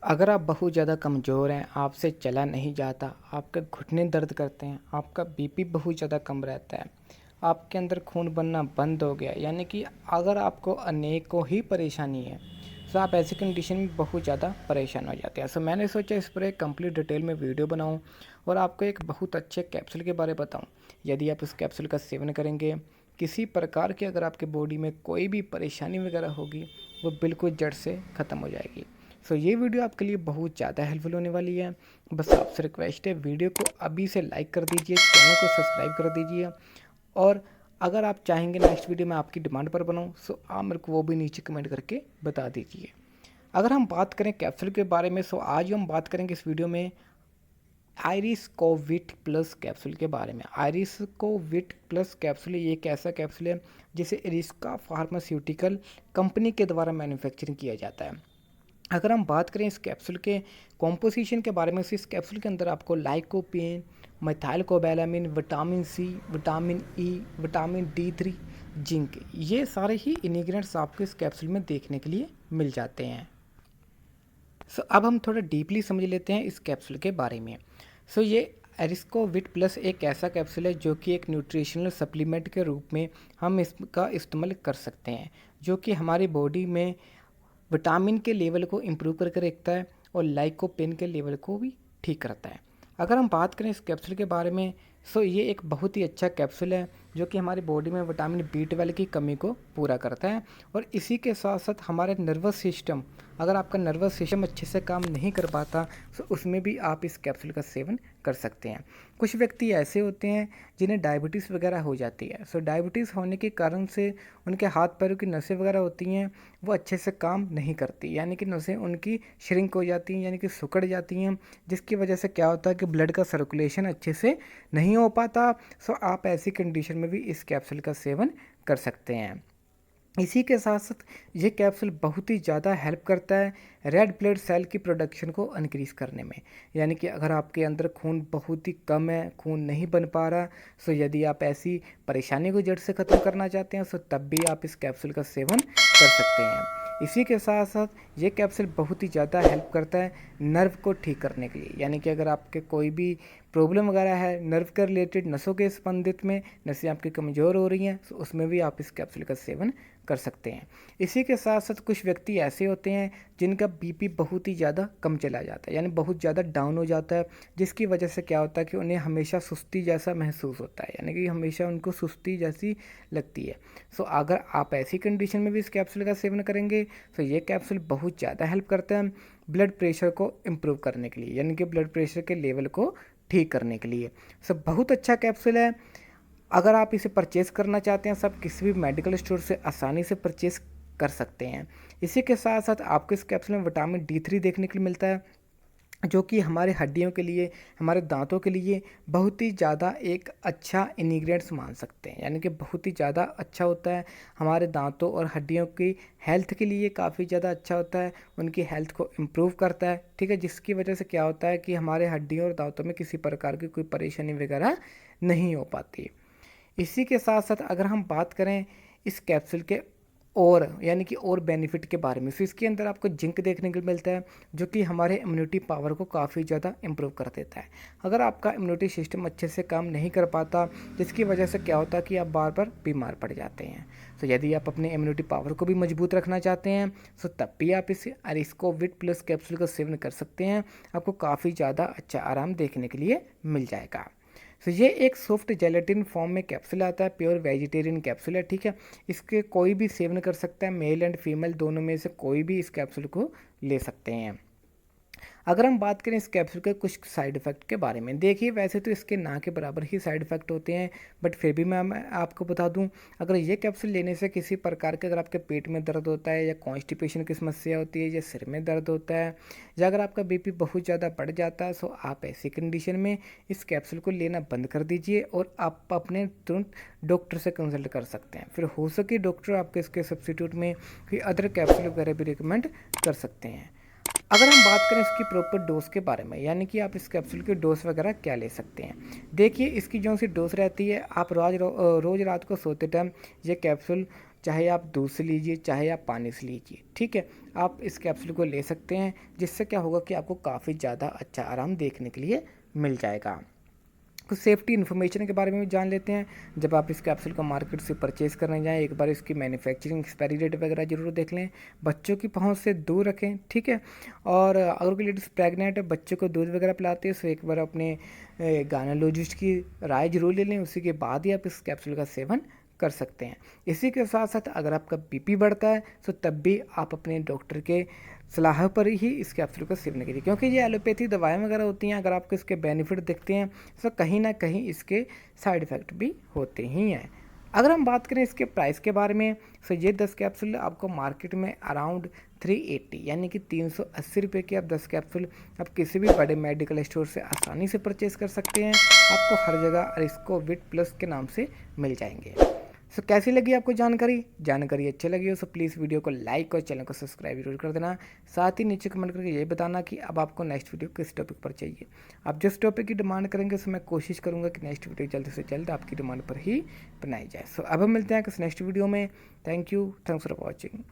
अगर आप बहुत ज़्यादा कमज़ोर हैं, आपसे चला नहीं जाता, आपके घुटने दर्द करते हैं, आपका बीपी बहुत ज़्यादा कम रहता है, आपके अंदर खून बनना बंद हो गया, यानी कि अगर आपको अनेकों ही परेशानी है, तो आप ऐसी कंडीशन में बहुत ज़्यादा परेशान हो जाते हैं। सो मैंने सोचा इस पर एक कंप्लीट डिटेल में वीडियो बनाऊं और आपको एक बहुत अच्छे कैप्सूल के बारे में बताऊं। यदि आप इस कैप्सूल का सेवन करेंगे, किसी प्रकार की अगर आपके बॉडी में कोई भी परेशानी वगैरह होगी, वो बिल्कुल जड़ से ख़त्म हो जाएगी। सो ये वीडियो आपके लिए बहुत ज़्यादा हेल्पफुल होने वाली है। बस आपसे रिक्वेस्ट है, वीडियो को अभी से लाइक कर दीजिए, चैनल को सब्सक्राइब कर दीजिए और अगर आप चाहेंगे नेक्स्ट वीडियो मैं आपकी डिमांड पर बनाऊँ, सो आप मेरे को वो भी नीचे कमेंट करके बता दीजिए। अगर हम बात करें कैप्सूल के बारे में, सो आज हम बात करेंगे इस वीडियो में आयरिस कोविट प्लस कैप्सूल के बारे में। आयरिस कोविट प्लस कैप्सूल ये एक ऐसा कैप्सूल है जिसे एरिस्का फार्मास्यूटिकल कंपनी के द्वारा मैन्युफैक्चरिंग किया जाता है। अगर हम बात करें इस कैप्सूल के कॉम्पोजिशन के बारे में, तो इस कैप्सूल के अंदर आपको lycopene, methylcobalamin, vitamin C, vitamin E, vitamin D3, zinc, ये सारे ही इंग्रेडिएंट्स आपको इस कैप्सूल में देखने के लिए मिल जाते हैं। अब हम थोड़ा डीपली समझ लेते हैं इस कैप्सूल के बारे में। ये एरिस्कोविट प्लस एक ऐसा कैप्सूल है जो कि एक न्यूट्रिशनल सप्लीमेंट के रूप में हम इसका इस्तेमाल कर सकते हैं, जो कि हमारी बॉडी में विटामिन के लेवल को इम्प्रूव करके रखता है और लाइकोपेन के लेवल को भी ठीक करता है। अगर हम बात करें इस कैप्सूल के बारे में, ये एक बहुत ही अच्छा कैप्सूल है जो कि हमारी बॉडी में विटामिन B12 की कमी को पूरा करता है और इसी के साथ साथ हमारे नर्वस सिस्टम, अगर आपका नर्वस सिस्टम अच्छे से काम नहीं कर पाता, तो उसमें भी आप इस कैप्सूल का सेवन कर सकते हैं। कुछ व्यक्ति ऐसे होते हैं जिन्हें डायबिटीज़ वगैरह हो जाती है, डायबिटीज़ होने के कारण से उनके हाथ पैरों की नसें वगैरह होती हैं, वो अच्छे से काम नहीं करती, यानी कि नसें उनकी श्रिंक हो जाती हैं, यानी कि सिकुड़ जाती हैं, जिसकी वजह से क्या होता है कि ब्लड का सर्कुलेशन अच्छे से नहीं हो पाता। आप ऐसी कंडीशन में भी इस कैप्सूल का सेवन कर सकते हैं। इसी के साथ साथ ये कैप्सूल बहुत ही ज़्यादा हेल्प करता है रेड ब्लड सेल की प्रोडक्शन को इनक्रीज़ करने में, यानी कि अगर आपके अंदर खून बहुत ही कम है, खून नहीं बन पा रहा, यदि आप ऐसी परेशानी को जड़ से ख़त्म करना चाहते हैं, तब भी आप इस कैप्सूल का सेवन कर सकते हैं। इसी के साथ साथ ये कैप्सूल बहुत ही ज़्यादा हेल्प करता है नर्व को ठीक करने के लिए, यानी कि अगर आपके कोई भी प्रॉब्लम वगैरह है नर्व के रिलेटेड, नसों के संबंधित में, नसें आपकी कमज़ोर हो रही हैं, उसमें भी आप इस कैप्सूल का सेवन कर सकते हैं। इसी के साथ साथ कुछ व्यक्ति ऐसे होते हैं जिनका बीपी बहुत ही ज़्यादा कम चला जाता है, यानी बहुत ज़्यादा डाउन हो जाता है, जिसकी वजह से क्या होता है कि उन्हें हमेशा सुस्ती जैसा महसूस होता है, यानी कि हमेशा उनको सुस्ती जैसी लगती है। अगर आप ऐसी कंडीशन में भी इस कैप्सूल का सेवन करेंगे, ये कैप्सूल बहुत ज़्यादा हेल्प करता है ब्लड प्रेशर को इम्प्रूव करने के लिए, यानी कि ब्लड प्रेशर के लेवल को ठीक करने के लिए। बहुत अच्छा कैप्सूल है। अगर आप इसे परचेज़ करना चाहते हैं, सब किसी भी मेडिकल स्टोर से आसानी से परचेज़ कर सकते हैं। इसी के साथ साथ आपको इस कैप्सूल में विटामिन D3 देखने के लिए मिलता है, जो कि हमारे हड्डियों के लिए, हमारे दांतों के लिए बहुत ही ज़्यादा एक अच्छा इंग्रेडिएंट्स मान सकते हैं, यानी कि बहुत ही ज़्यादा अच्छा होता है, हमारे दांतों और हड्डियों की हेल्थ के लिए काफ़ी ज़्यादा अच्छा होता है, उनकी हेल्थ को इम्प्रूव करता है, ठीक है, जिसकी वजह से क्या होता है कि हमारे हड्डियों और दांतों में किसी प्रकार की कोई परेशानी वगैरह नहीं हो पाती। इसी के साथ साथ अगर हम बात करें इस कैप्सूल के और, यानी कि और बेनिफिट के बारे में, इसके अंदर आपको जिंक देखने को मिलता है, जो कि हमारे इम्यूनिटी पावर को काफ़ी ज़्यादा इम्प्रूव कर देता है। अगर आपका इम्यूनिटी सिस्टम अच्छे से काम नहीं कर पाता, जिसकी वजह से क्या होता है कि आप बार बार बीमार पड़ जाते हैं, यदि आप अपने इम्यूनिटी पावर को भी मजबूत रखना चाहते हैं, तब भी आप इस एरिस्कोविट प्लस कैप्सूल का सेवन कर सकते हैं। आपको काफ़ी ज़्यादा अच्छा आराम देखने के लिए मिल जाएगा। ये एक सॉफ्ट जेलेटिन फॉर्म में कैप्सूल आता है, प्योर वेजिटेरियन कैप्सूल है, ठीक है। इसके कोई भी सेवन कर सकता है, मेल एंड फीमेल दोनों में से कोई भी इस कैप्सूल को ले सकते हैं। अगर हम बात करें इस कैप्सूल के कुछ साइड इफ़ेक्ट के बारे में, देखिए वैसे तो इसके ना के बराबर ही साइड इफ़ेक्ट होते हैं, बट फिर भी मैं आपको बता दूं, अगर ये कैप्सूल लेने से किसी प्रकार के, अगर आपके पेट में दर्द होता है या कॉन्स्टिपेशन की समस्या होती है या सिर में दर्द होता है या अगर आपका बीपी बहुत ज़्यादा बढ़ जाता है, आप ऐसी कंडीशन में इस कैप्सूल को लेना बंद कर दीजिए और आप अपने तुरंत डॉक्टर से कंसल्ट कर सकते हैं। फिर हो सके डॉक्टर आपके इसके सब्सिट्यूट में कोई अदर कैप्सूल वगैरह भी रिकमेंड कर सकते हैं। अगर हम बात करें इसकी प्रॉपर डोज के बारे में, यानी कि आप इस कैप्सूल की डोज वगैरह क्या ले सकते हैं, देखिए इसकी जो सी डोज रहती है, आप रोज़ रात को सोते टाइम ये कैप्सूल चाहे आप दूध से लीजिए, चाहे आप पानी से लीजिए, ठीक है। आप इस कैप्सूल को ले सकते हैं, जिससे क्या होगा कि आपको काफ़ी ज़्यादा अच्छा आराम देखने के लिए मिल जाएगा। कुछ सेफ्टी इन्फॉर्मेशन के बारे में भी जान लेते हैं। जब आप इस कैप्सूल को मार्केट से परचेज़ करने जाएं, एक बार इसकी मैन्युफैक्चरिंग एक्सपायरी डेट वगैरह जरूर देख लें। बच्चों की पहुंच से दूर रखें, ठीक है। और अगर कोई लेडीज़ प्रेग्नेंट है, बच्चों को दूध वगैरह पिलाती है, तो एक बार अपने गायनोलॉजिस्ट की राय जरूर ले लें, उसी के बाद ही आप इस कैप्सूल का सेवन कर सकते हैं। इसी के साथ साथ अगर आपका बीपी बढ़ता है तो तब भी आप अपने डॉक्टर के सलाह पर ही इस कैप्सूल का सेवन कीजिए, क्योंकि ये एलोपैथी दवाएं वगैरह होती हैं, अगर आपको इसके बेनिफिट दिखते हैं तो कहीं ना कहीं इसके साइड इफ़ेक्ट भी होते ही हैं। अगर हम बात करें इसके प्राइस के बारे में, तो ये 10 कैप्सूल आपको मार्केट में अराउंड 380 यानी कि 380 रुपये की आप 10 कैप्सूल आप किसी भी बड़े मेडिकल स्टोर से आसानी से परचेज़ कर सकते हैं। आपको हर जगह अरिस्को विट प्लस के नाम से मिल जाएंगे। सो कैसी लगी आपको जानकारी अच्छी लगी हो तो प्लीज़ वीडियो को लाइक और चैनल को सब्सक्राइब जरूर कर देना। साथ ही नीचे कमेंट करके ये बताना कि अब आपको नेक्स्ट वीडियो किस टॉपिक पर चाहिए। आप जिस टॉपिक की डिमांड करेंगे उसमें मैं कोशिश करूँगा कि नेक्स्ट वीडियो जल्द से जल्द आपकी डिमांड पर ही बनाई जाए। सो अब हम मिलते हैं किस नेक्स्ट वीडियो में। Thank you, thanks for watching.